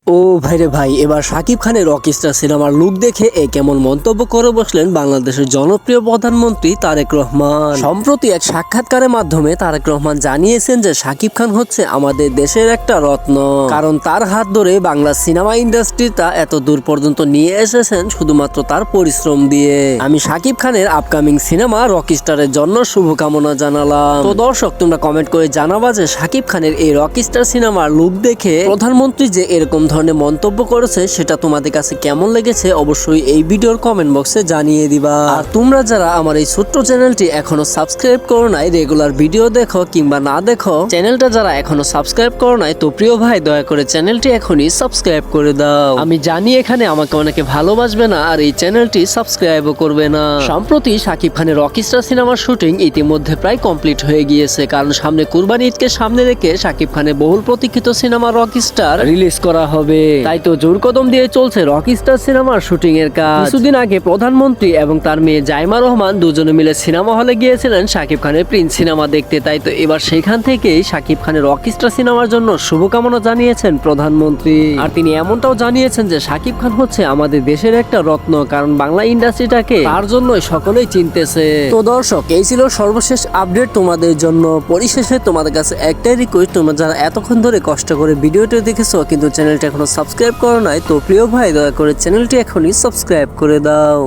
ও ভাইরে ভাই, এবার শাকিব খানের রকস্টার সিনেমার লুক দেখে কেমন মন্তব্য করে বসলেন বাংলাদেশের জনপ্রিয় প্রধানমন্ত্রী তারেক রহমান। সম্প্রতি এক সাক্ষাৎকারের মাধ্যমে তারেক রহমান জানিয়েছেন যে শাকিব খান হচ্ছে আমাদের দেশের একটা রত্ন, কারণ তার হাত ধরে বাংলা সিনেমা ইন্ডাস্ট্রিটা এত দূর পর্যন্ত নিয়ে এসেছেন শুধুমাত্র তার পরিশ্রম দিয়ে। আমি শাকিব খানের আপকামিং সিনেমা রকস্টারের জন্য শুভকামনা জানালাম। তো দর্শক, তোমরা কমেন্ট করে জানাবা যে শাকিব খানের এই রকস্টার সিনেমার লুক দেখে প্রধানমন্ত্রী যে এরকম ধরনের মন্তব্য করেছে সেটা তোমাদের কাছে কেমন লেগেছে অবশ্যই এই ভিডিওর কমেন্ট বক্সে জানিয়ে দিবা। আর তোমরা যারা আমার এই ছোট্ট চ্যানেলটি এখনো সাবস্ক্রাইব করো নাই, রেগুলার ভিডিও দেখো কিংবা না দেখো, চ্যানেলটা যারা এখনো সাবস্ক্রাইব করো নাই, তো প্রিয় ভাই দয়া করে চ্যানেলটি এখনই সাবস্ক্রাইব করে দাও। আমি জানি এখানে আমাকে অনেকে ভালোবাসবে না আর এই চ্যানেলটি সাবস্ক্রাইবও করবে না। সম্প্রতি শাকিব খানের রকস্টার সিনেমার শুটিং ইতিমধ্যে প্রায় কমপ্লিট হয়ে গিয়েছে, কারণ সামনে কুরবানি ঈদকে সামনে রেখে শাকিব খানের বহুল প্রতীক্ষিত সিনেমা রকস্টার রিলিজ করা হবে। তাই তো জোর কদম দিয়ে চলছে রকস্টার সিনেমার শুটিং এর কাজ। কিছুদিন আগে প্রধানমন্ত্রী এবং তার মেয়ে জাইমা রহমান দুজনে মিলে সিনেমা হলে গিয়েছিলেন শাকিব খানের প্রিন্স সিনেমা দেখতে। তাই তো এবার সেখান থেকেই শাকিব খানের রকস্টার সিনেমার জন্য শুভকামনা জানিয়েছেন প্রধানমন্ত্রী। আর তিনি এমনটাও জানিয়েছেন যে শাকিব খান হচ্ছে আমাদের দেশের একটা রত্ন, কারণ বাংলা ইন্ডাস্ট্রিটাকে তার জন্যই সকলেই চিনতেছে। তো দর্শক, এই ছিল সর্বশেষ আপডেট তোমাদের জন্য। পরিশেষে তোমাদের কাছে একটাই রিকোয়েস্ট, তোমরা যারা এতক্ষণ ধরে কষ্ট করে ভিডিওটি দেখেছো কিন্তু চ্যানেলটা এখনো সাবস্ক্রাইব করো নাই, তো প্রিয় ভাই দয়া করে চ্যানেলটি এখনই সাবস্ক্রাইব করে দাও।